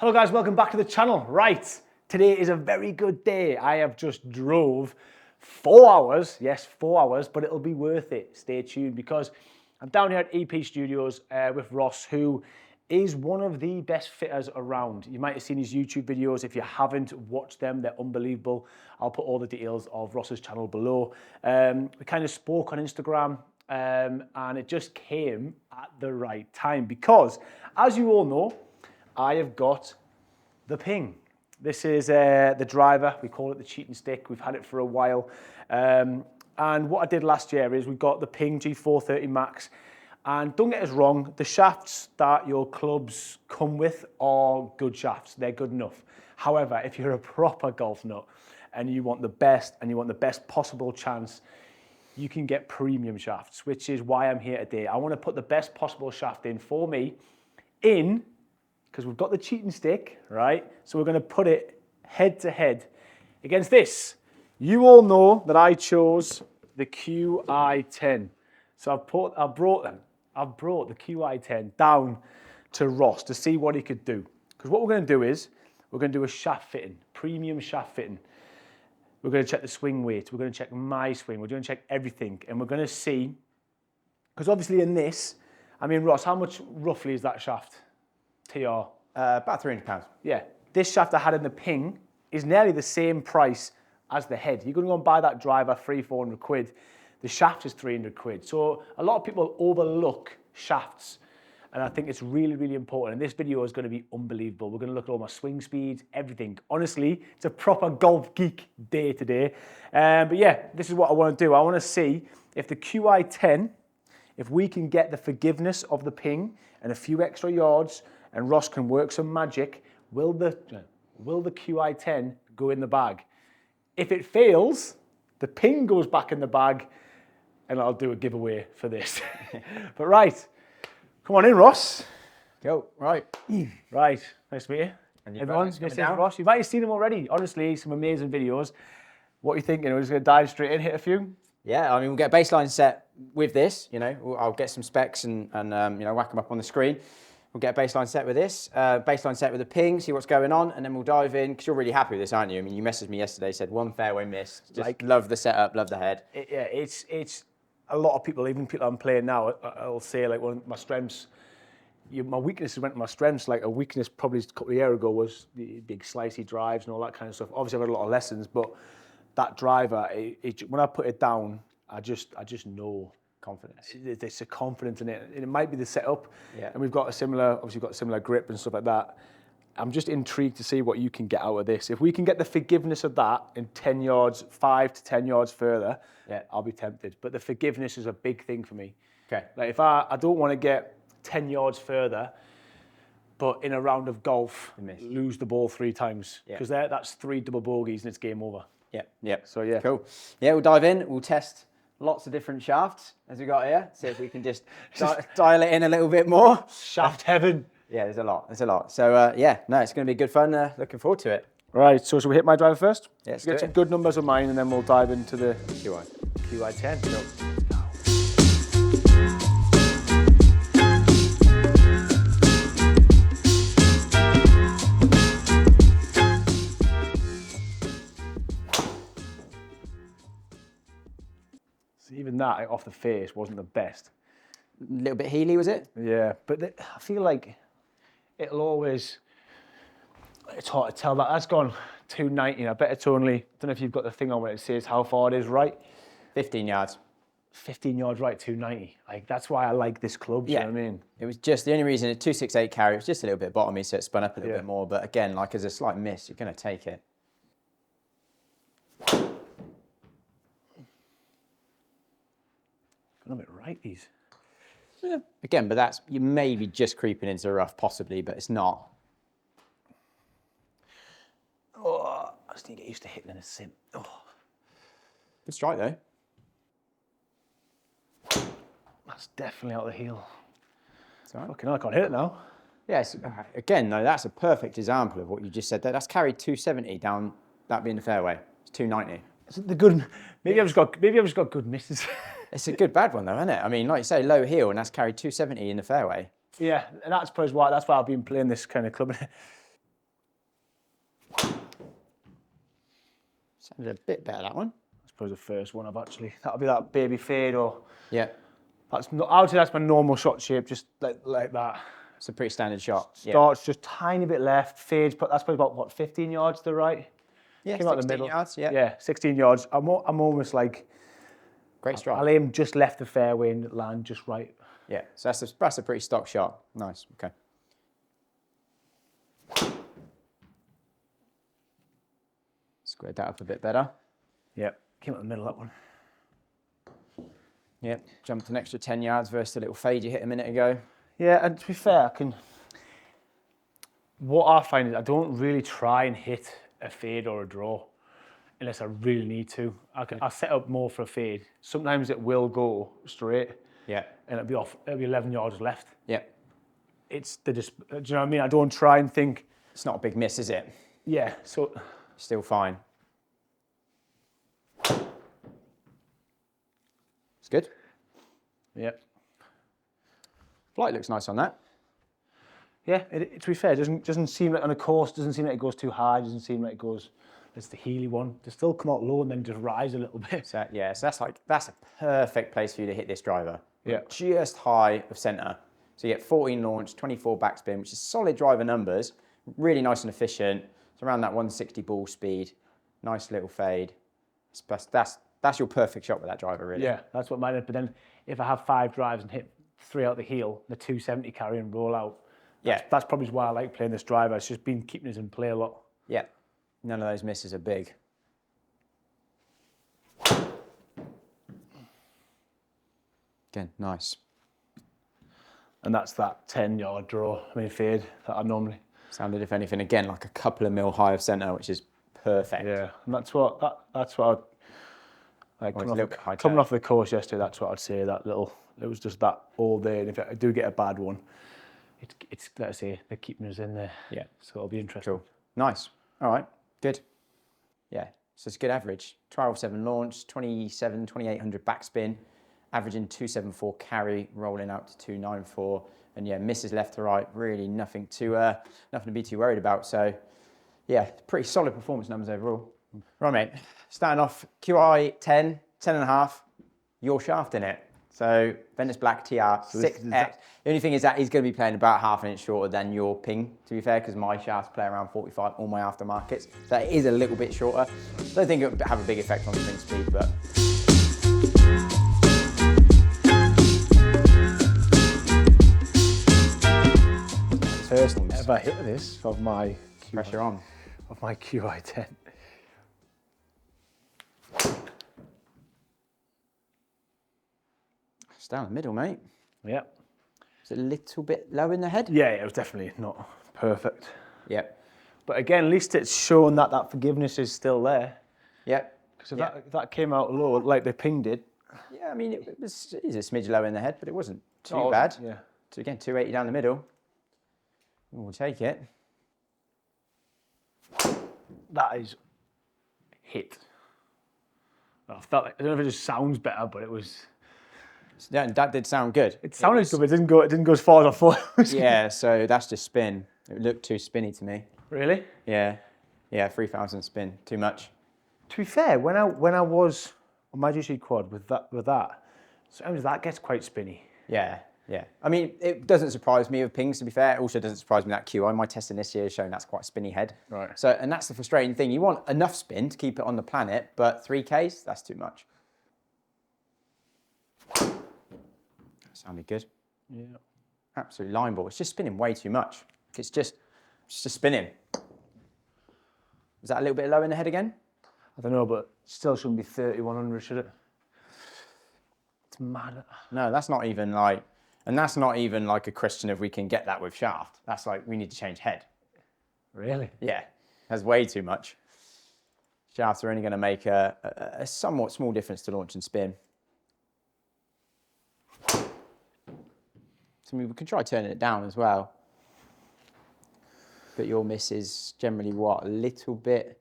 Hello guys, welcome back to the channel. Right, today is a very good day. I have just drove 4 hours, yes, 4 hours, but it'll be worth it. Stay tuned because I'm down here at EP Studios with Ross, who is one of the best fitters around. You might have seen his YouTube videos. If you haven't watched them, they're unbelievable. I'll put all the details of Ross's channel below. We kind of spoke on Instagram and it just came at the right time because, as you all know, I have got the Ping. This is the driver. We call it the cheating stick. We've had it for a while. And what I did last year is we got the Ping G430 Max. And don't get us wrong, the shafts that your clubs come with are good shafts. They're good enough. However, if you're a proper golf nut and you want the best possible chance, you can get premium shafts, which is why I'm here today. I want to put the best possible shaft in for me because we've got the cheating stick, right? So we're going to put it head to head against this. You all know that I chose the QI10. So I've brought the QI10 down to Ross to see what he could do. Because what we're going to do is, we're going to do a shaft fitting, premium shaft fitting. We're going to check the swing weight. We're going to check my swing. We're going to check everything. And we're going to see, because obviously in this, I mean, Ross, how much roughly is that shaft? TR? About £300. Yeah. This shaft I had in the Ping is nearly the same price as the head. You're going to go and buy that driver, 300-400 quid. The shaft is 300 quid. So a lot of people overlook shafts. And I think it's really, really important. And this video is going to be unbelievable. We're going to look at all my swing speeds, everything. Honestly, it's a proper golf geek day today. But yeah, this is what I want to do. I want to see if the QI10, if we can get the forgiveness of the Ping and a few extra yards, and Ross can work some magic, will the QI10 go in the bag? If it fails, the Ping goes back in the bag, and I'll do a giveaway for this. But right, come on in, Ross. Go, right. Right, nice to meet you. And everyone, this is Ross. You might have seen him already. Honestly, some amazing videos. What are you thinking? We're just going to dive straight in, hit a few? Yeah, I mean, we'll get a baseline set with this, you know. I'll get some specs and you know, whack them up on the screen. We'll get a baseline set with this, baseline set with the Ping, see what's going on, and then we'll dive in, because you're really happy with this, aren't you? I mean, you messaged me yesterday, said one fairway missed, just love the setup, love the head. Yeah, it's a lot of people, even people I'm playing now, I'll say like one of my strengths, my weaknesses went to my strengths. Like a weakness probably a couple of years ago was the big slicey drives and all that kind of stuff. Obviously I've had a lot of lessons, but that driver, when I put it down, I just know. Confidence. There's a confidence in it. It might be the setup, yeah. And we've got obviously got a similar grip and stuff like that. I'm just intrigued to see what you can get out of this. If we can get the forgiveness of that in 10 yards, 5 to 10 yards further, yeah, I'll be tempted. But the forgiveness is a big thing for me. Okay. Like if I don't want to get 10 yards further, but in a round of golf, lose the ball 3 times. Because that's 3 double bogeys and it's game over. Yeah, yeah. So yeah. Cool. Yeah, we'll dive in. We'll test lots of different shafts as we got here. See if we can just dial it in a little bit more. Shaft heaven. Yeah, there's a lot. So yeah, no, it's going to be good fun. Looking forward to it. Right, so should we hit my driver first? Yeah, let's get some good numbers of mine and then we'll dive into the QI10. So. Even that off the face wasn't the best. A little bit heely, was it? Yeah, but I feel like it'll always, it's hard to tell that. That's gone 290. I bet it's only, I don't know if you've got the thing on where it says how far it is right. 15 yards. 15 yards right, 290. Like, that's why I like this club, yeah. You know what I mean? It was just, the only reason, it's 268 carry, it was just a little bit bottomy, so it spun up a little bit more. But again, like as a slight miss, you're going to take it. Got a bit right, these. Yeah. Again, but that's, you may be just creeping into the rough, possibly, but it's not. Oh, I just need to get used to hitting in a sim. Oh. Good strike, though. That's definitely out of the heel. It's all right. Fucking hell, I can't hit it now. Yes, again, though, that's a perfect example of what you just said there. That's carried 270 down, that being the fairway. It's 290. Is it the good? Maybe I've just got good misses. It's a good bad one though, isn't it? I mean, like you say, low heel, and that's carried 270 in the fairway. Yeah, and that's probably why I've been playing this kind of club. Sounded a bit better, that one. I suppose the first one I've actually. That'll be that baby fade, or Yeah. that's not. I would say that's my normal shot shape, just like that. It's a pretty standard shot. Starts just tiny bit left, fades, but that's probably about what 15 yards to the right. Yeah, Came out the 16 middle. yards, yeah. Yeah, 16 yards. I'm almost like Great strike. I'll aim just left the fairway and land just right. Yeah, so that's a pretty stock shot. Nice, okay. Squared that up a bit better. Yep, came out the middle that one. Yep, jumped an extra 10 yards versus the little fade you hit a minute ago. Yeah, and to be fair, what I find is I don't really try and hit a fade or a draw unless I really need to. I set up more for a fade. Sometimes it will go straight. Yeah. And it'll be off. It'll be 11 yards left. Yeah. It's do you know what I mean? I don't try and think. It's not a big miss, is it? Yeah. So. Still fine. It's good. Yep. Flight looks nice on that. Yeah. To be fair, it doesn't seem like on a course. Doesn't seem like it goes too high. Doesn't seem like it goes. It's the Healy one. They still come out low and then just rise a little bit. So yeah, so that's a perfect place for you to hit this driver. Yeah. Just high of centre. So you get 14 launch, 24 backspin, which is solid driver numbers. Really nice and efficient. It's around that 160 ball speed. Nice little fade. That's your perfect shot with that driver, really. Yeah, that's what mine is. But then if I have 5 drives and hit 3 out the heel, the 270 carry and roll out. That's probably why I like playing this driver. It's just been keeping us in play a lot. Yeah. None of those misses are big. Again, nice. And that's that 10-yard draw, fade that I normally. Sounded, if anything, again, like a couple of mil high of centre, which is perfect. Yeah, and that's what like coming off the course yesterday. That's what I'd say. That little, it was just that all day. And if I do get a bad one, it's let's say they're keeping us in there. Yeah, so it'll be interesting. Cool, nice. All right, good. Yeah, so it's a good average. 12.7 launch, 2,800 backspin, averaging 274 carry, rolling out to 294. And yeah, misses left to right, really nothing to be too worried about. So yeah, pretty solid performance numbers overall. Right, mate, starting off QI 10, 10.5, your shaft in it. So Ventus Black TR 6X. The only thing is that he's going to be playing about half an inch shorter than your ping, to be fair, because my shafts play around 45, all my aftermarkets. So it is a little bit shorter. Don't think it would have a big effect on swing speed, but. First ever hit this of my Pressure on. Of my QI 10. It's down the middle, mate. Yep. It's a little bit low in the head. Yeah, it was definitely not perfect. Yep. But again, at least it's shown that forgiveness is still there. Yep. Because if that came out low, like the ping did. Yeah, I mean, it is a smidge low in the head, but it wasn't too bad. Yeah. So again, 280 down the middle. We'll take it. That is hit. I felt like, I don't know if it just sounds better, but it was. Yeah, that did sound good. It sounded good, but it didn't go as far as I thought it was. Yeah, so that's just spin. It looked too spinny to me. Really? Yeah. Yeah, 3,000 spin, too much. To be fair, when I was on my GC quad with that, sometimes that gets quite spinny. Yeah, yeah. I mean, it doesn't surprise me with pings, to be fair. It also doesn't surprise me that QI. My testing this year has shown that's quite a spinny head. Right. So, and that's the frustrating thing. You want enough spin to keep it on the planet, but 3Ks, that's too much. Sounded good. Yeah. Absolute line ball. It's just spinning way too much. It's just spinning. Is that a little bit low in the head again? I don't know, but still shouldn't be 3,100, should it? It's mad. No, that's not even like, and that's not even like a question of we can get that with shaft. That's like, we need to change head. Really? Yeah, that's way too much. Shafts are only going to make a somewhat small difference to launch and spin. So we can try turning it down as well. But your miss is generally what? A little bit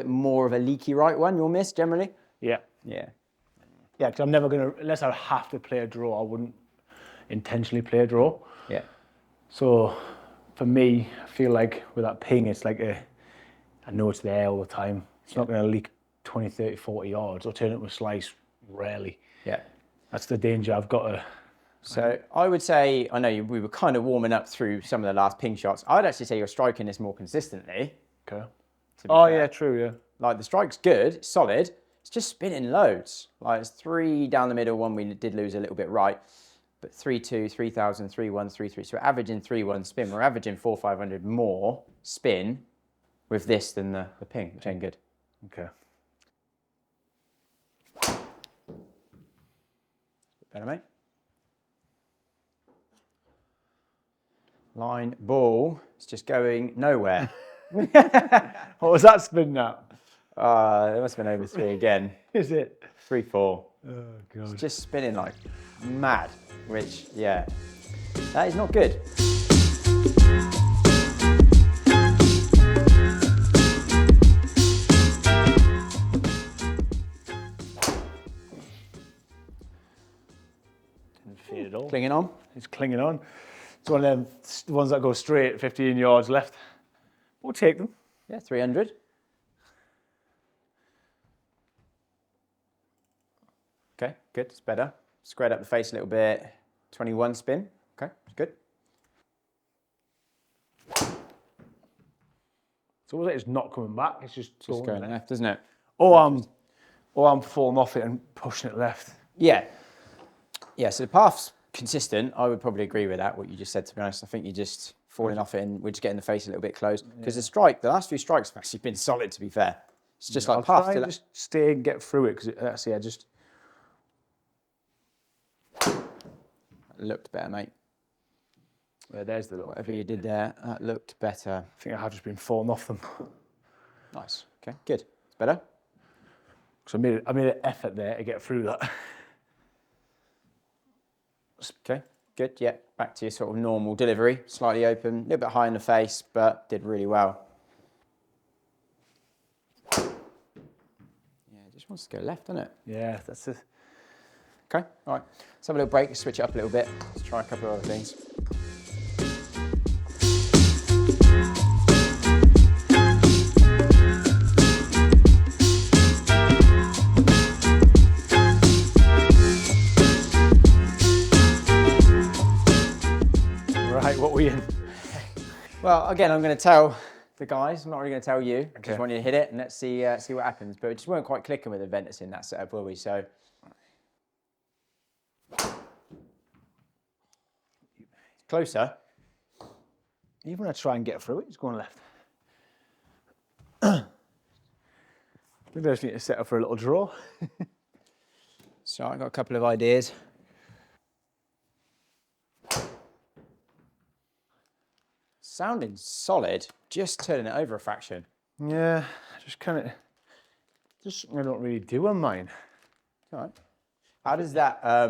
more of a leaky right one, your miss generally? Yeah. Yeah. Yeah, because I'm never going to, unless I have to play a draw, I wouldn't intentionally play a draw. Yeah. So for me, I feel like with that ping, it's like I know it's there all the time. It's not going to leak 20, 30, 40 yards or turn into a slice, rarely. Yeah. That's the danger I've got to... So I would say, I know we were kind of warming up through some of the last ping shots. I'd actually say you're striking this more consistently. Okay. To be Oh, fair. yeah, true, yeah. Like the strike's good, it's solid. It's just spinning loads. Like it's 3 down the middle, one we did lose a little bit right. But 3-2, 3,000, 3-1, 3-3. So we're averaging 3-1 spin. We're averaging 4,500 more spin with this than the ping, which ain't good. Okay. Better, mate. Line ball. It's just going nowhere. What was that spin at? It must have been over 3 again. Is it? 3-4. Oh, God. It's just spinning like mad, which, yeah, that is not good. Didn't fade at all. Clinging on. It's clinging on. It's one of them ones that go straight, 15 yards left. We'll take them. Yeah, 300. Okay, good, it's better. Squared up the face a little bit. 21 spin. Okay, it's good. So was it? It's not coming back. It's just Going left. left, isn't it? Or I'm falling off it and pushing it left. Yeah. Yeah, so the path's consistent. I would probably agree with that, what you just said, to be honest. I think you're just falling off it and we're just getting the face a little bit close. Because the last few strikes have actually been solid, to be fair. It's just like I'll path try to and just stay and get through it because that's, yeah, just... looked better, mate. Well, there's the little... Whatever you did there, that looked better. I think I have just been falling off them. Nice. Okay, good. It's better. So I made an effort there to get through that. Okay, good. Yeah, back to your sort of normal delivery. Slightly open, a little bit high in the face, but did really well. Yeah, it just wants to go left, doesn't it? Yeah, that's it. Okay, all right. Let's have a little break, switch it up a little bit. Let's try a couple of other things. Right, what we in? Well, again, I'm going to tell the guys. I'm not really going to tell you. I Okay. just want you to hit it and let's see what happens. But we just weren't quite clicking with the Ventus in that setup, were we? So closer. Even when I try and get through it, it's going left. I think I just need to set up for a little draw. So I've got a couple of ideas. Sounding solid, just turning it over a fraction. Yeah, just kind of, just something I don't really do on mine. All right. How does that, I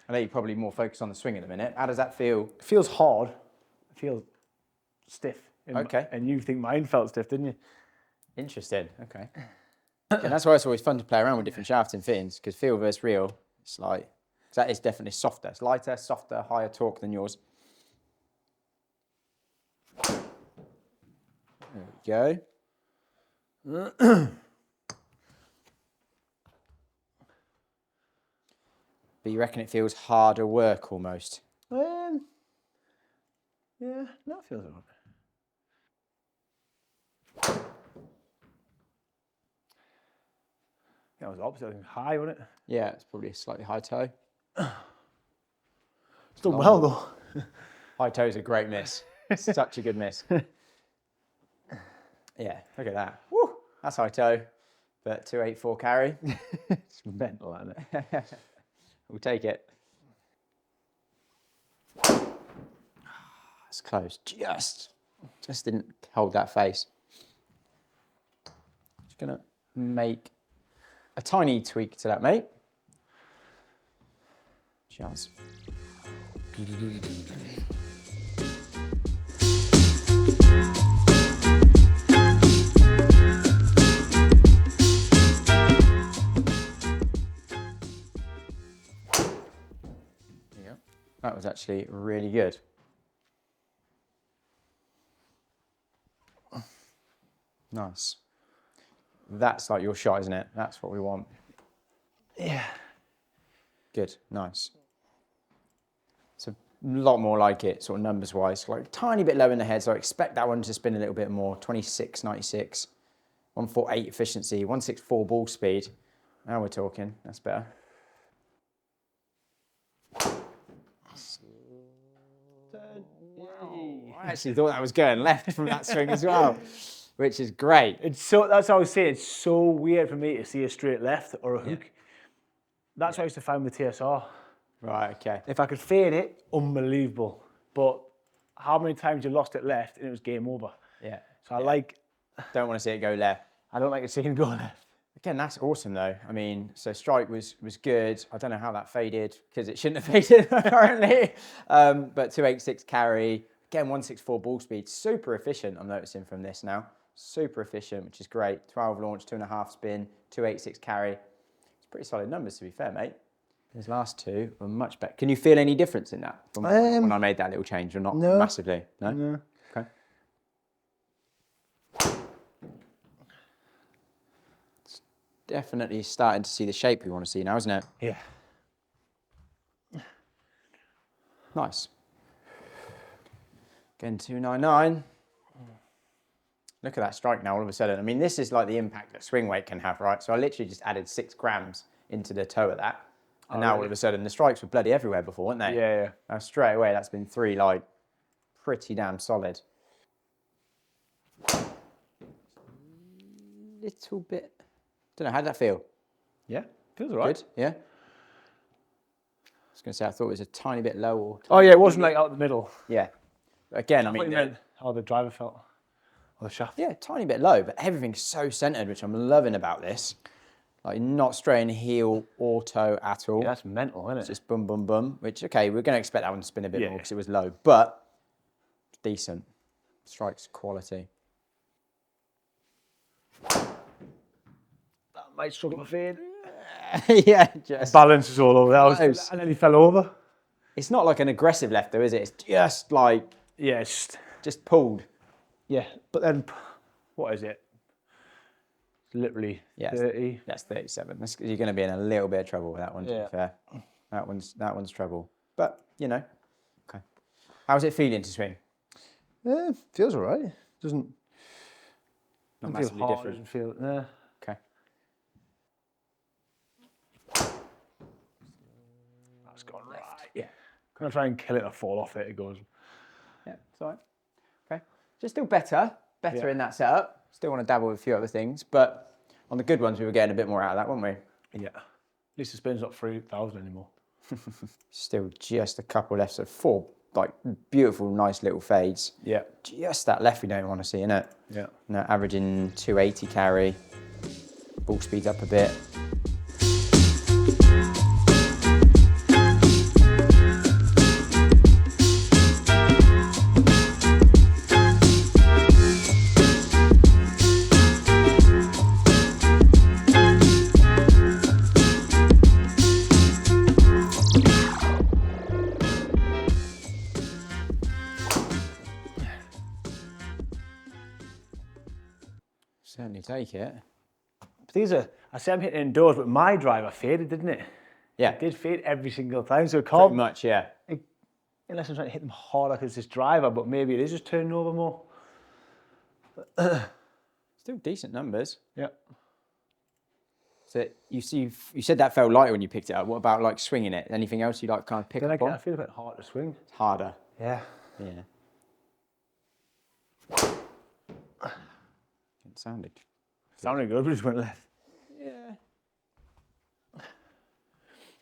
know you're probably more focused on the swing in a minute. How does that feel? It feels hard. It feels stiff. Okay. And you think mine felt stiff, didn't you? Interesting, okay. And that's why it's always fun to play around with different shafts and fittings, because feel versus real, it's like, 'cause that is definitely softer. It's lighter, softer, higher torque than yours. There we go. But you reckon it feels harder work almost? Yeah, that feels good. That was the opposite. I think high, wasn't it? Yeah, it's probably a slightly high toe. It's done well though. High toe's a great miss. Such a good miss. Yeah, look at that. Woo, that's high toe, but 284 carry. It's mental, isn't it? We'll take it. It's close. Just didn't hold that face. Just gonna make a tiny tweak to that, mate. Just. That was actually really good. Nice. That's like your shot, isn't it? That's what we want. Yeah. Good, nice. It's a lot more like it, sort of numbers-wise. Like a tiny bit low in the head, so I expect that one to spin a little bit more. 26.96, 148 efficiency, 164 ball speed. Now we're talking, that's better. I actually thought that was going left from that swing as well, which is great. It's so, that's what I was saying, it's so weird for me to see a straight left or a hook. That's what I used to find with TSR. Right, okay. If I could fade it, unbelievable. But how many times you lost it left and it was game over? Yeah. So I like, Don't want to see it go left. I don't like to see him go left. Again, that's awesome though. I mean, so strike was good. I don't know how that faded because it shouldn't have faded apparently. But 286 carry, again 164 ball speed, super efficient. I'm noticing from this now, super efficient, which is great. 12 launch, 2.5 spin, 286 carry. It's pretty solid numbers to be fair, mate. Those last two were much better. Can you feel any difference in that from when I made that little change or not? No. Massively? No. No. Okay. Definitely starting to see the shape we want to see now, isn't it? Yeah. Nice. Again, 299. Look at that strike now all of a sudden. I mean, this is like the impact that swing weight can have, right? So I literally just added 6 grams into the toe of that. And now all of a sudden the strikes were bloody everywhere before, weren't they? Yeah, yeah. Now straight away, that's been 3 like pretty damn solid. Little bit. Don't know, how did that feel? Yeah, feels all right. Good, yeah? I was going to say, I thought it was a tiny bit low. Or Oh yeah, it wasn't like out the middle. yeah. Again, I What mean, you meant? How the driver felt. Or the shaft. yeah, tiny bit low, but everything's so centered, which I'm loving about this. Like not straying heel or toe at all. Yeah, that's mental, isn't it? It's just boom, boom, boom, which, okay, we're going to expect that one to spin a bit Yeah. more because it was low, but it's decent. Strikes quality. That might struggle to fade. Yeah, just. Balance is all over. Close. And then he fell over. It's not like an aggressive left though, is it? It's just like, Yeah, it's just pulled. yeah. But then, what is it? It's literally Yeah, 30. That's 37. You're going to be in a little bit of trouble with that one, to Yeah. be fair. That one's trouble. But, you know, okay. How's it feeling to swing? Yeah, feels all right. Doesn't Not feel massively hard. different. Doesn't feel. Nah. Okay. That's gone right. Yeah. Gonna try and kill it or fall off it. It goes. Yeah, it's all right. Okay. Just still better Yeah. in that setup. Still want to dabble with a few other things, but on the good ones, we were getting a bit more out of that, weren't we? Yeah. At least the spin's not 3,000 anymore. Still just a couple left, so 4 like beautiful, nice little fades. Yeah. Just that left we don't want to see, innit? Yeah. No, averaging 280 carry. Ball speeds up a bit. Certainly take it. But these are. I say I'm hitting indoors, but my driver faded, didn't it? Yeah, It did fade every single time, so it pretty can't. much, yeah. Unless I'm trying to hit them harder because it's this driver, but maybe it is just turning over more. Still decent numbers. Yeah. So you said that felt lighter when you picked it up. What about like swinging it? Anything else you like kind of pick Then up again, I on? feel a bit hard to swing. It's harder. Yeah. Yeah. It sounded. Sounding good, but just went left. Yeah.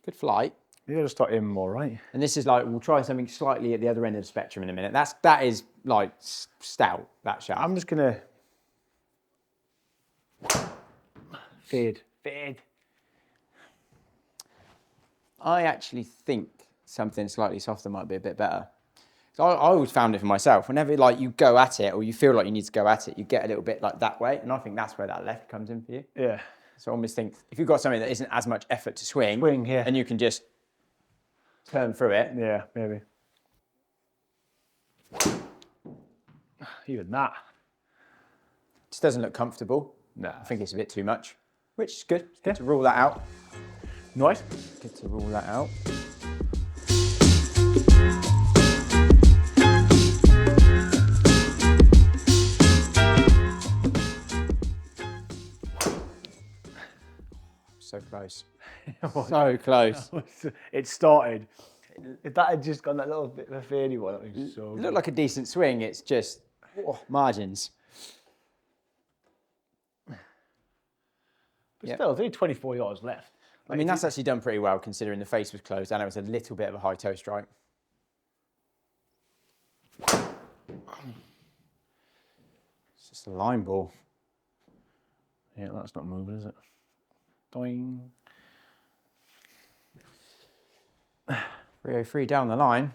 Good flight. You gotta start aiming more right. And this is like, we'll try something slightly at the other end of the spectrum in a minute. That is like stout, that shaft. I'm just gonna fade. I actually think something slightly softer might be a bit better. So I always found it for myself. Whenever like you go at it or you feel like you need to go at it, you get a little bit like that way. And I think that's where that left comes in for you. Yeah. So I almost think if you've got something that isn't as much effort to swing, Yeah. and you can just turn through it. Yeah, maybe. Even that. Just doesn't look comfortable. Nah. I think it's a bit too much, which is good. It's good to rule that out. Nice. Good to rule that out. So close. So close. It started. If that had just gone that little bit of a fadey one, it was so It good. looked like a decent swing. It's just margins. But still, there's only 24 yards left. I mean, that's actually done pretty well considering the face was closed and it was a little bit of a high toe strike. It's just a line ball. Yeah, that's not moving, is it? Doing. 303 down the line.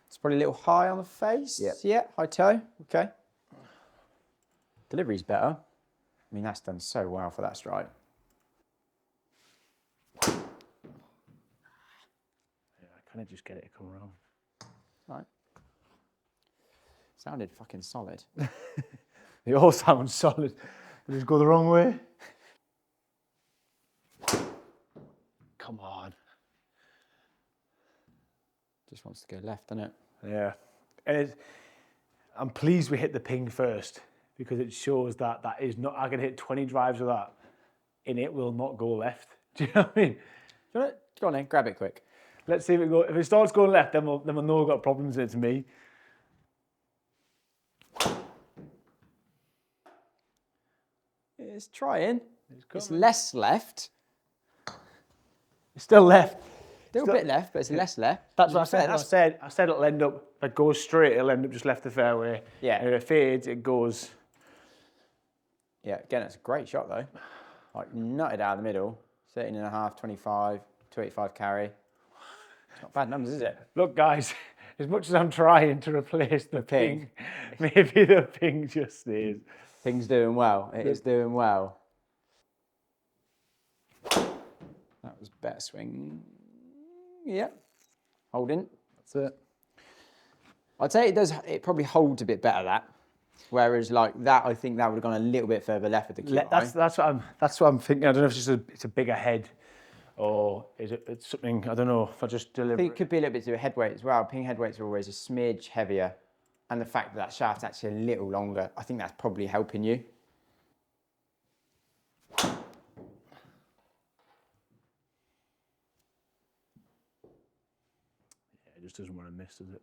It's probably a little high on the face. Yep. Yeah, high toe. Okay. Delivery's better. I mean, that's done so well for that strike. Yeah, I kind of just get it to come around. Right. Sounded fucking solid. They all sound solid. They just go the wrong way. Come on. Just wants to go left, doesn't it? Yeah. And I'm pleased we hit the ping first because it shows that that is not, I can hit 20 drives with that and it will not go left. Do you know what I mean? Do you want it? Go on then, grab it quick. Let's see if it goes. If it starts going left, then we'll know we've got problems and it's me. It's trying. It's coming. less left. It's still left. Still a bit left, but it's less left. That's what I said. I said it'll end up, if it goes straight, it'll end up just left the fairway. Yeah. And if it fades, it goes. Yeah, again, it's a great shot though. Like nutted out of the middle. 13.5, 25, 285 carry. It's not bad numbers, is it? Look, guys, as much as I'm trying to replace the ping, maybe the ping just stays. Things doing well. It is doing well. That was better swing. Yeah. Holding. That's it. I'd say it does. It probably holds a bit better that. Whereas like that, I think that would have gone a little bit further left with the QI. That's what I'm thinking. I don't know if it's a bigger head, or is it's something. I don't know if I just I deliver. think it could be a little bit to do with head weight as well. Ping head weights are always a smidge heavier, and the fact that shaft's actually a little longer, I think that's probably helping you. It just doesn't want to miss, does it?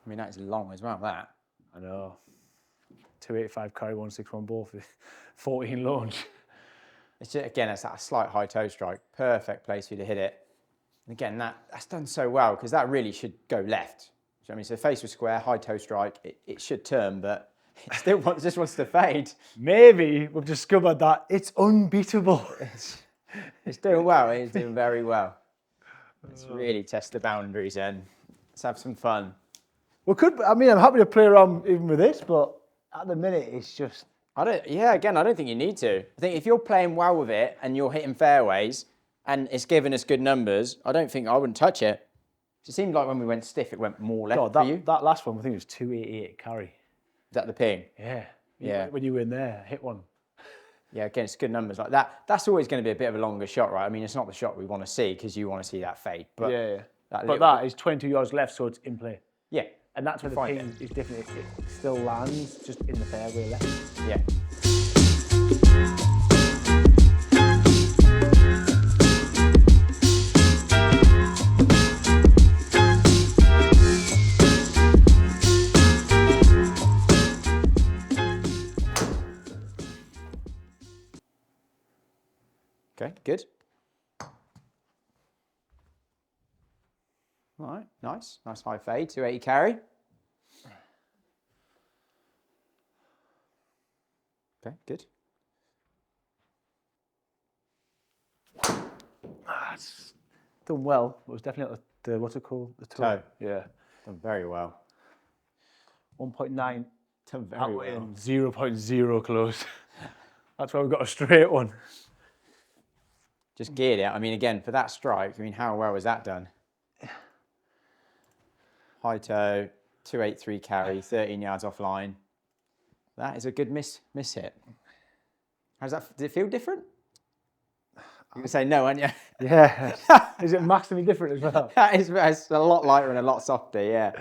I mean, that is long as well, that. I know. 285 carry, 161 ball for 14 launch. It's just, again, it's that slight high toe strike. Perfect place for you to hit it. And again, that's done so well because that really should go left. Do you know what I mean? So face was square, high toe strike. It should turn, but it still just wants to fade. Maybe we've discovered that it's unbeatable. It's doing well. It's doing very well. Let's really test the boundaries and let's have some fun. I'm happy to play around even with this, but at the minute it's just. I don't think you need to. I think if you're playing well with it and you're hitting fairways and it's giving us good numbers, I wouldn't touch it. It seemed like when we went stiff, it went more left for you. That last one, I think it was 288 carry. Is that the ping? Yeah. Yeah. When you were in there, hit one. Yeah, again, it's good numbers like that. That's always going to be a bit of a longer shot, right? I mean, it's not the shot we want to see because you want to see that fade. But yeah. That That is 22 yards left, so it's in play. Yeah. And that's where the ping is different. It still lands just in the fairway left. Yeah. Okay, good. All right, nice. Nice high fade, 280 carry. Okay, good. It's done well. It was definitely the what's it called? The toe. Yeah. Done very well. 1.9 Done very out well. and 0.0 close. That's why we've got a straight one. Just geared it. I mean, again, for that strike, I mean, how well was that done? High toe, 283 carry, 13 yards offline. That is a good miss hit. Does it feel different? You're gonna say no, aren't you? Yeah. Is it massively different as well? It's a lot lighter and a lot softer, yeah.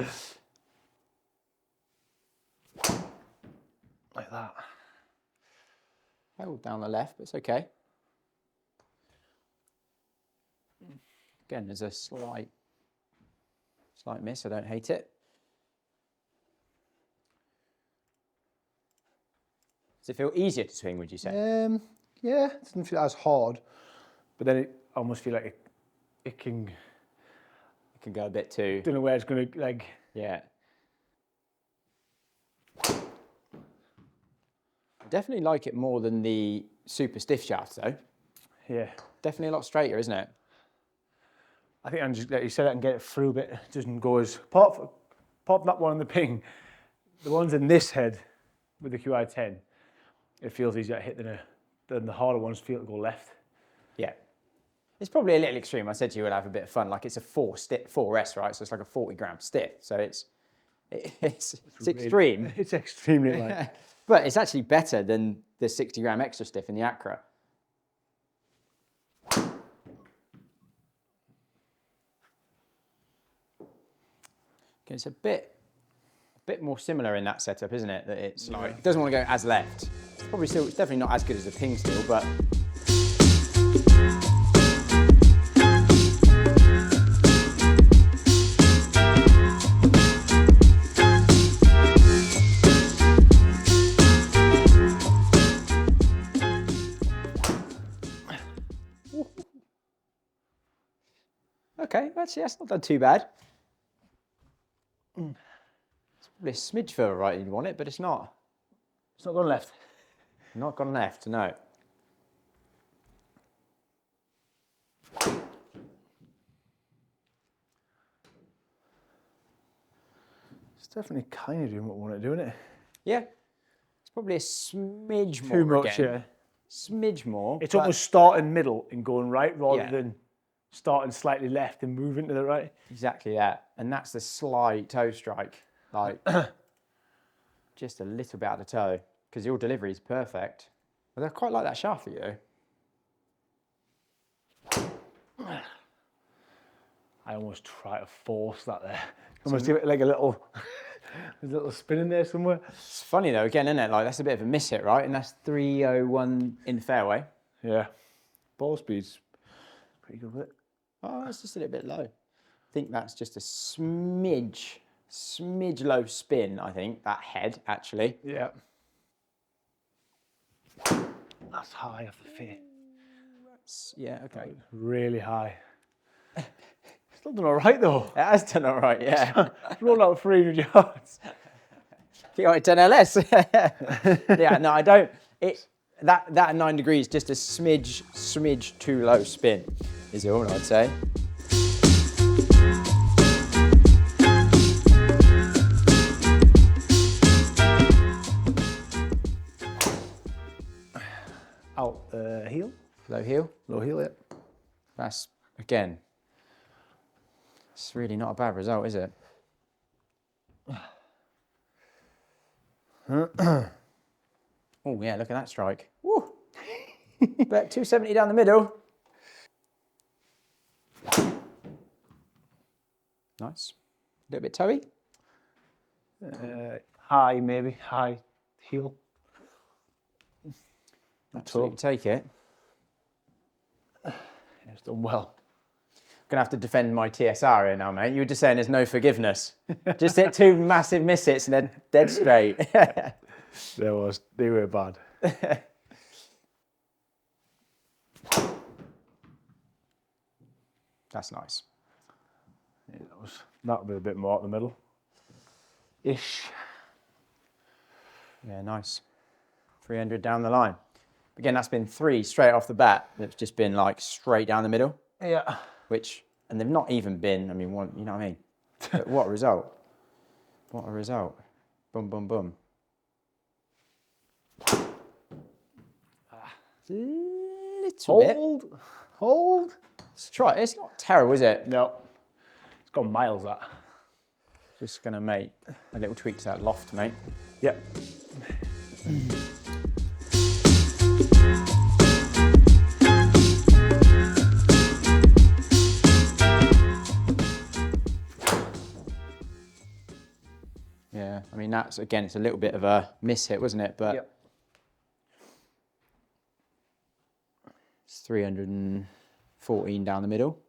Like that. Held down the left, but it's okay. Again, there's a slight miss. I don't hate it. Does it feel easier to swing, would you say? Yeah, it doesn't feel as hard, but then it almost feel like it can. It can go a bit too. Don't know where it's gonna like. Yeah. I definitely like it more than the super stiff shaft, though. Yeah. Definitely a lot straighter, isn't it? I think I'm just like you said, I can get it through a bit. It doesn't go as pop that one on the ping. The ones in this head with the QI10, it feels easier to hit than the harder ones feel to go left. Yeah. It's probably a little extreme. I said to you, we'll have a bit of fun. Like it's a 4S, right? So it's like a 40-gram stiff. So it's extreme. It's extremely light. But it's actually better than the 60-gram extra stiff in the Acra. Okay, it's a bit more similar in that setup, isn't it? That it's like, it doesn't want to go as left. It's definitely not as good as the ping still, but. Okay, that's not done too bad. It's probably a smidge further right than you want it, but it's not. It's not gone left. Not gone left, no. It's definitely kind of doing what we want to do, isn't it? Yeah. It's probably a smidge more. Too much, again. yeah. Smidge more. It's almost starting middle and going right rather Yeah. than starting slightly left and moving to the right. Exactly that. And that's the slight toe strike. Like, just a little bit out of the toe. Because your delivery is perfect. But I quite like that shaft for you. I almost try to force that there. Almost give it like a little, there's a little spin in there somewhere. It's funny though, again, isn't it? Like, that's a bit of a miss hit, right? And that's 301 in the fairway. Yeah. Ball speed's pretty good with it. Oh, it's just a little bit low. I think that's just a smidge low spin, I think, that head, actually. Yeah. That's high off the feet. Yeah, okay. Really high. Still done all right though. It has done all right, yeah. Rolled out 300 yards. You got 10 LS. Yeah, no, I don't. That at 9 degrees, just a smidge too low spin is all I'd say. Out heel. Low heel. Low heel, yeah. That's, again, it's really not a bad result, is it? Oh, yeah, look at that strike. Woo! About 270 down the middle. Nice. A little bit toey. High, maybe. High heel. Absolutely take it. Yeah, it's done well. Gonna have to defend my TSR here now, mate. You were just saying there's no forgiveness. Just hit 2 massive miss hits and they're dead straight. They were bad. That's nice. Yeah, that was a bit more up the middle. Ish. Yeah, nice. 300 down the line. Again, that's been 3 straight off the bat. It's just been like straight down the middle. Yeah. And they've not even been, I mean, one, you know what I mean? But what a result. What a result. Boom, boom, boom. Little bit. Hold. Let's try it. It's not terrible, is it? No. It's gone miles, that. Just going to make a little tweak to that loft, mate. Yep. that's, again, it's a little bit of a miss hit, wasn't it? But Yep. it's 314 down the middle.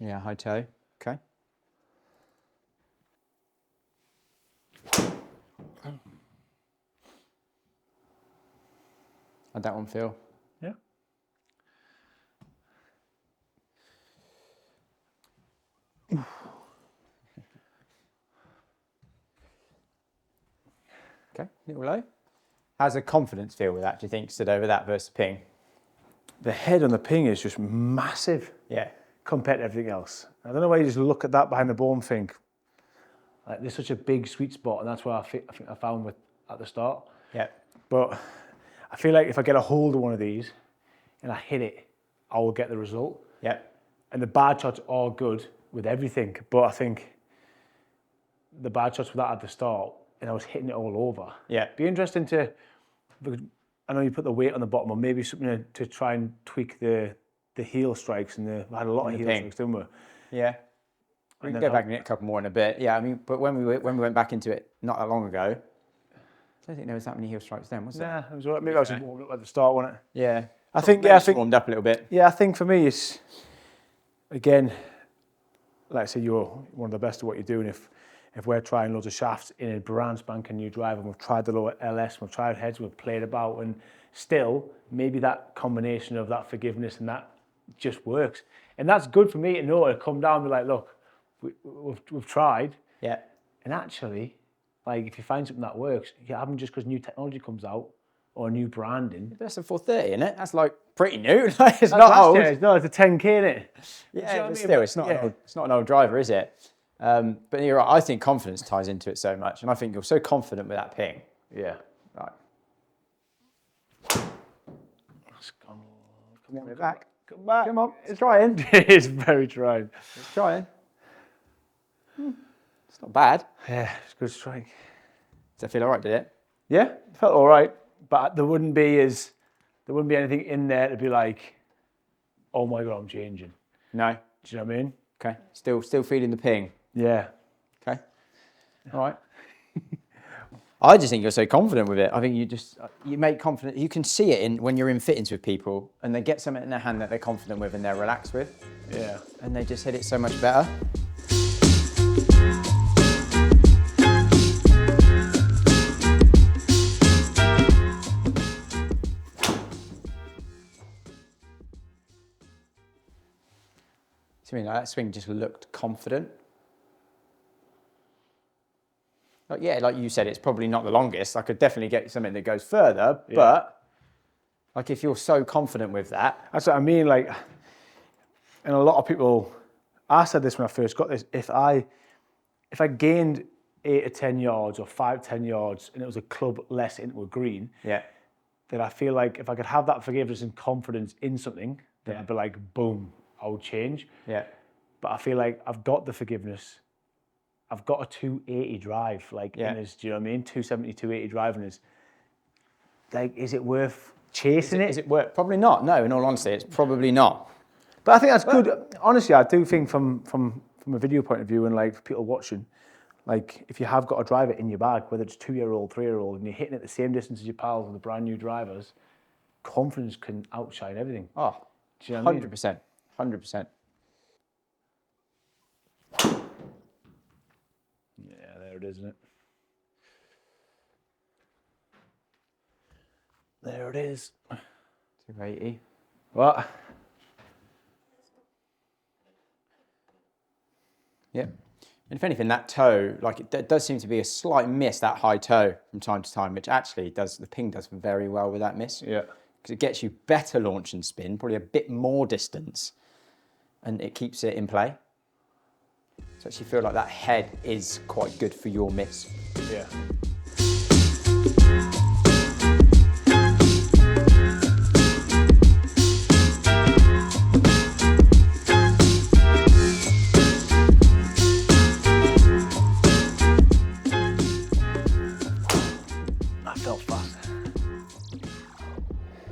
Yeah, high toe. Okay. How'd that one feel? Yeah. Okay, little low. How's the confidence feel with that, do you think, stood over that versus ping? The head on the ping is just massive Yeah. compared to everything else. I don't know why you just look at that behind the ball and think, like, there's such a big sweet spot, and that's what I think I found with at the start. Yeah. But I feel like if I get a hold of one of these and I hit it, I will get the result. Yeah. And the bad shots are good with everything, but I think the bad shots with that at the start, and I was hitting it all over. Yeah. Be interesting to, I know you put the weight on the bottom, or maybe something to try and tweak the heel strikes, and we had a lot of heel strikes, didn't we? Yeah. We can go back and hit a couple more in a bit. Yeah, I mean, but when we went back into it not that long ago, I don't think there was that many heel strikes then, was there? Yeah, it was all right. Maybe I was just warmed up at the start, wasn't it? Yeah. I think, yeah, I think warmed up a little bit. Yeah, I think for me, it's, again, like I said, you're one of the best at what you're doing. If we're trying loads of shafts in a brand spanking new drive, and we've tried the lower LS, we've tried heads, we've played about, and still, maybe that combination of that forgiveness and that just works. And that's good for me to know, to come down and be like, look, we've tried. Yeah. And actually, like, if you find something that works, you have them just because new technology comes out or new branding. That's a 430, isn't it? That's like pretty new. It's not old. No, it's a 10K, isn't it? Yeah, but still, it's not an old driver, is it? But you're right. I think confidence ties into it so much, and I think you're so confident with that ping. Yeah. Right. Come on, back. Come back. Come on, it's trying. It's very trying. It's trying. It's not bad. Yeah, it's a good strike. Does that feel all right, did it? Yeah, it felt all right, but there wouldn't be anything in there to be like, oh my God, I'm changing. No. Do you know what I mean? Okay. Still feeling the ping. Yeah. Okay. All right. I just think you're so confident with it. I think you make confident. You can see it when you're in fittings with people, and they get something in their hand that they're confident with and they're relaxed with. Yeah. And they just hit it so much better. I mean, like that swing just looked confident. Like, yeah, like you said, it's probably not the longest. I could definitely get something that goes further, but like if you're so confident with that. That's what I mean. Like, and a lot of people, I said this when I first got this, if I gained 8 or 10 yards or 5, 10 yards and it was a club less into a green, Yeah. then I feel like if I could have that forgiveness and confidence in something, then I'd be like, boom, I would change. Yeah. But I feel like I've got the forgiveness. I've got a 280 drive, like, Yeah. in us, do you know what I mean? 270, 280 drive in us. Like, is it worth chasing it? Is it worth? Probably not. No, in all honesty, it's probably not. But I think that's good. Honestly, I do think from a video point of view and like for people watching, like if you have got a driver in your bag, whether it's 2-year-old, 3-year-old, and you're hitting it the same distance as your pals and the brand new drivers, confidence can outshine everything. Oh, Do you know what I mean? 100%. 100%. Yeah, there it is, isn't it? There it is. 280. What? Yeah. And if anything, that toe, like it does seem to be a slight miss, that high toe from time to time, which actually the ping does very well with that miss. Yeah. Because it gets you better launch and spin, probably a bit more distance, and it keeps it in play. So I actually feel like that head is quite good for your miss. Yeah. I felt fast.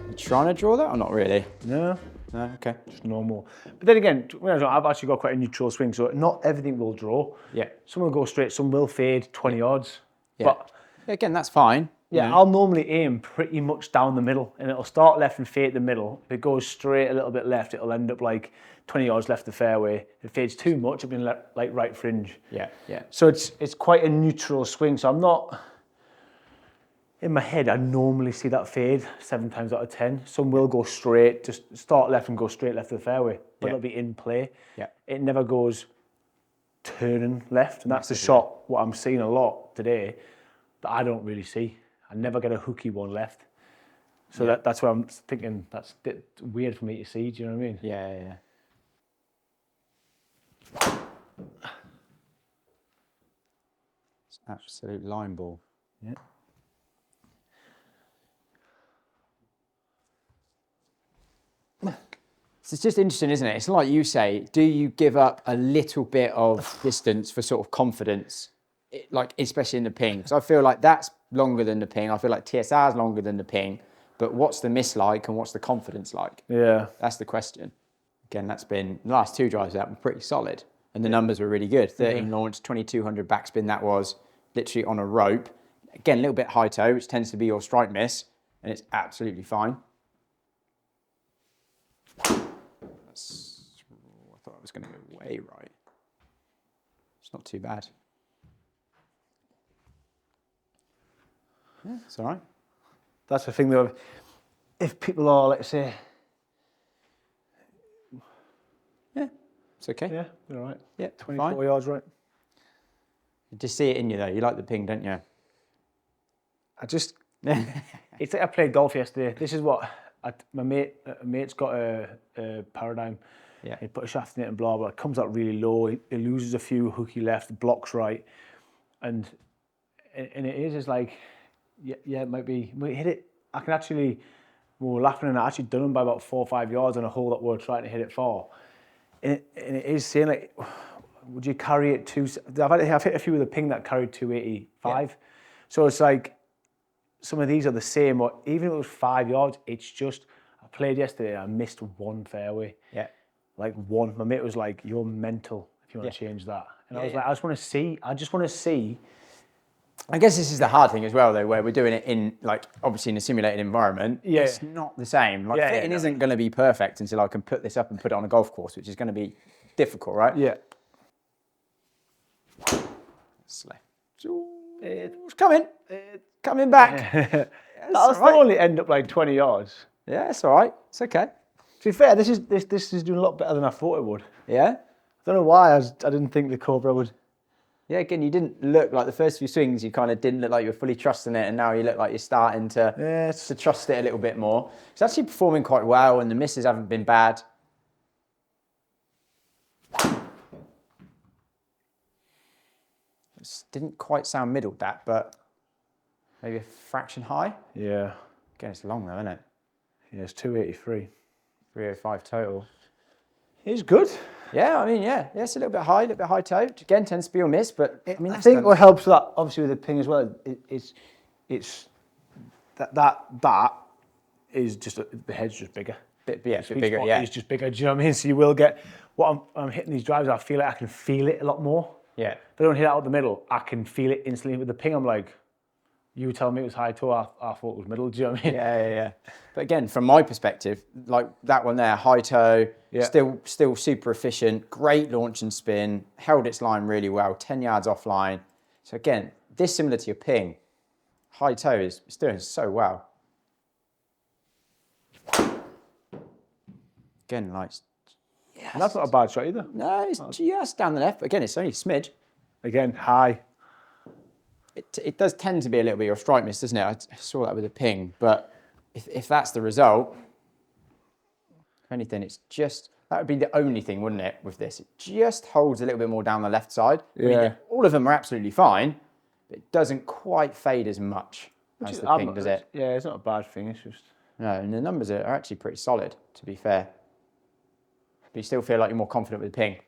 You trying to draw that or not really? No. No, okay. Just normal. But then again, I've actually got quite a neutral swing, so not everything will draw. Yeah. Some will go straight, some will fade 20 yards. Yeah. But Again, that's fine. yeah, I'll normally aim pretty much down the middle, and it'll start left and fade the middle. If it goes straight a little bit left, it'll end up like 20 yards left the fairway. If it fades too much, it'll be like right fringe. Yeah, yeah. So it's quite a neutral swing. So I'm not, in my head, I normally see that fade 7 times out of 10. Some will go straight, just start left and go straight left of the fairway, but it'll be in play. Yeah. It never goes turning left, and that's the shot, what I'm seeing a lot today, that I don't really see. I never get a hooky one left. So that's why I'm thinking that's weird for me to see, do you know what I mean? Yeah, yeah, yeah. It's absolute line ball. Yeah. So it's just interesting, isn't it? It's like you say, do you give up a little bit of distance for sort of confidence, like especially in the ping? Because I feel like that's longer than the ping. I feel like TSR is longer than the ping. But what's the miss like and what's the confidence like? Yeah. That's the question. Again, that's been, the last 2 drives out were pretty solid. And the numbers were really good. 13 launch, 2200 backspin, that was literally on a rope. Again, a little bit high toe, which tends to be your strike miss. And it's absolutely fine. I thought I was going to go way right. It's not too bad. Yeah, it's all right. That's the thing though, if people are, let's say... Yeah, it's okay. Yeah, you're all right. Yeah, 24 fine. yards, right? You just see it in you though. You like the ping, don't you? I just... It's like I played golf yesterday. This is what... my mate's got a Paradigm. Yeah. He put a shaft in it and blah, blah. It comes out really low. He loses a few hooky left, blocks right. And it is just like... Yeah, it might be. We hit it. I can actually. We were laughing and I actually done them by about 4 or 5 yards on a hole that we we're trying to hit it for. And it is saying like, would you carry it to? I've hit a few with a ping that carried 285. Yeah. So it's like some of these are the same. Or even if it was 5 yards, it's just. I played yesterday and I missed one fairway. Yeah. Like one. My mate was like, "You're mental if you want to change that." And I was like, "I just want to see. I just want to see." I guess this is the hard thing as well, though, where we're doing it in, like, obviously in a simulated environment. Yeah. It's not the same. Like, fitting isn't going to be perfect until I can put this up and put it on a golf course, which is going to be difficult, right? Yeah. Slay. It's coming. Coming back. That'll still only end up like 20 yards. Yeah, it's all right. It's okay. To be fair, this is doing a lot better than I thought it would. Yeah? I don't know why I didn't think the Cobra would. Yeah, again, you didn't look like the first few swings, you kind of didn't look like you were fully trusting it, and now you look like you're starting to trust it a little bit more. It's actually performing quite well, and the misses haven't been bad. It didn't quite sound middled that, but maybe a fraction high. Yeah. Again, it's long though, isn't it? Yeah, it's 283. 305 total. It's good. Yeah, I mean, yeah, it's a little bit high toe. Again, tends to be a miss, but I mean, I think what helps that, obviously, with the ping as well, it's that is just the head's just bigger. Bit bigger, yeah. It's just bigger. Do you know what I mean? So you will get what I'm hitting these drives. I feel like I can feel it a lot more. Yeah. If I don't hit it out the middle, I can feel it instantly. With the ping, I'm like, you tell me it was high toe, I thought it was middle. Do you know what I mean? Yeah. But again, from my perspective, like that one there, high toe, still super efficient, great launch and spin, held its line really well, 10 yards offline. So again, this similar to your ping, high toe is doing so well. Again, like, yes. And that's not a bad shot either. No, it's just down the left. But again, it's only a smidge. Again, high. It does tend to be a little bit of a strike miss, doesn't it? I saw that with a ping, but if that's the result, if anything, it's just, that would be the only thing, wouldn't it, with this? It just holds a little bit more down the left side. Yeah. I mean, all of them are absolutely fine, but it doesn't quite fade as much as the ping, does it? Yeah, it's not a bad thing, it's just... No, and the numbers are actually pretty solid, to be fair. But you still feel like you're more confident with the ping?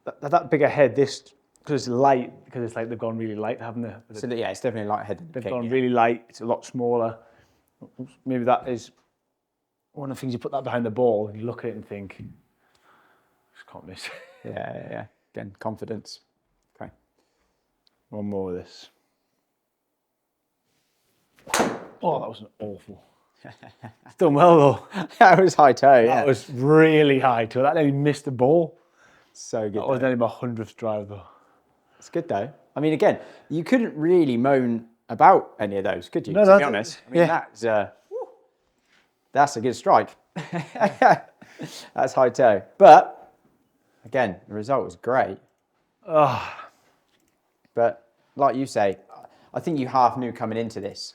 That bigger head, this... Because it's light, because it's like they've gone really light, haven't they? So yeah, it's definitely light head. They've gone really light. It's a lot smaller. Maybe that is one of the things you put that behind the ball, and you look at it and think, just can't miss. Yeah. Again, confidence. Okay. One more with this. Oh, that was awful. It's done well though. That was high toe, yeah. That was really high toe. That nearly missed the ball. So good. That was nearly my 100th drive though. It's good though. I mean, again, you couldn't really moan about any of those, could you? No, to be that's- honest. I mean, that's a good strike. That's high toe. But again, the result was great. But like you say, I think you half knew coming into this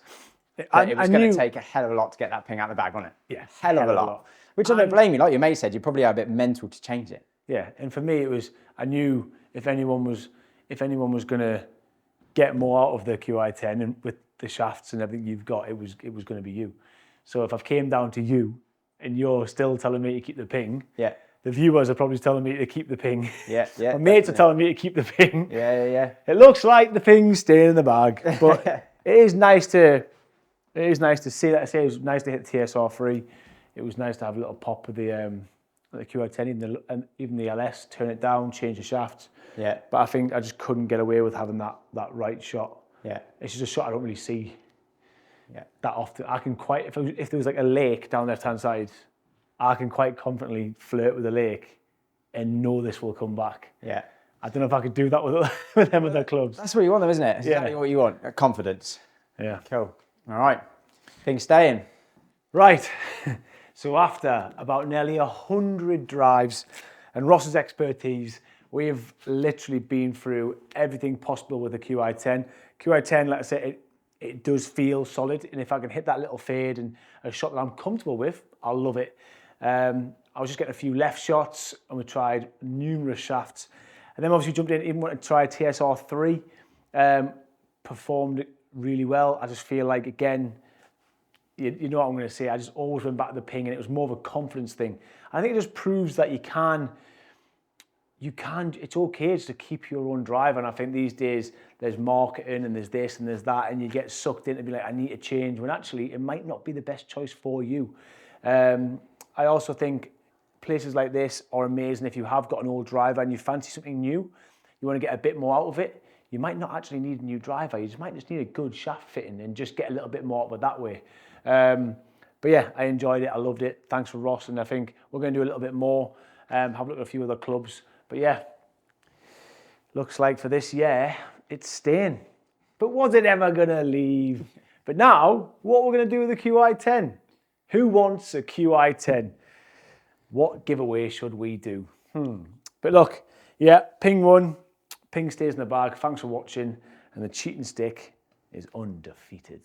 that it was going to take a hell of a lot to get that ping out the bag, wasn't it? Yeah, hell of a lot. Which I don't blame you. Like your mate said, you probably are a bit mental to change it. Yeah, and for me it was, I knew if anyone was going to get more out of the QI10 and with the shafts and everything you've got, it was going to be you. So if I've came down to you and you're still telling me to keep the ping, Yeah. the viewers are probably telling me to keep the ping. Yeah. My mates are telling me to keep the ping. Yeah. It looks like the ping's staying in the bag, but it is nice to see that. I say it was nice to hit TSR3. It was nice to have a little pop with the QI10 and even the LS, turn it down, change the shafts. Yeah. But I think I just couldn't get away with having that right shot. Yeah. It's just a shot I don't really see Yeah. that often. I can quite, if there was like a lake down the left-hand side, I can quite confidently flirt with the lake and know this will come back. Yeah. I don't know if I could do that with them with their clubs. That's what you want, though, isn't it? It's Yeah. exactly what you want. Confidence. Yeah. Cool. All right. Ping staying. Right. So after about nearly 100 drives and Ross's expertise, we've literally been through everything possible with the QI10. QI10, like I said, it does feel solid. And if I can hit that little fade and a shot that I'm comfortable with, I'll love it. I was just getting a few left shots and we tried numerous shafts. And then obviously jumped in, even wanted to try TSR3. Performed really well. I just feel like, again, you know what I'm going to say, I just always went back to the ping and it was more of a confidence thing. I think it just proves that you can, it's okay just to keep your own drive. And I think these days there's marketing and there's this and there's that and you get sucked in to be like, I need to change, when actually it might not be the best choice for you. I also think places like this are amazing if you have got an old driver and you fancy something new, you want to get a bit more out of it. You might not actually need a new driver, you might just need a good shaft fitting and just get a little bit more out of it that way. But yeah, I enjoyed it, I loved it. Thanks for Ross, and I think we're going to do a little bit more, have a look at a few other clubs. But yeah, looks like for this year, it's staying. But was it ever going to leave? But now, what we're going to do with the QI10? Who wants a QI10? What giveaway should we do? But look, yeah, ping won. Ping stays in the bag. Thanks for watching. And the cheating stick is undefeated.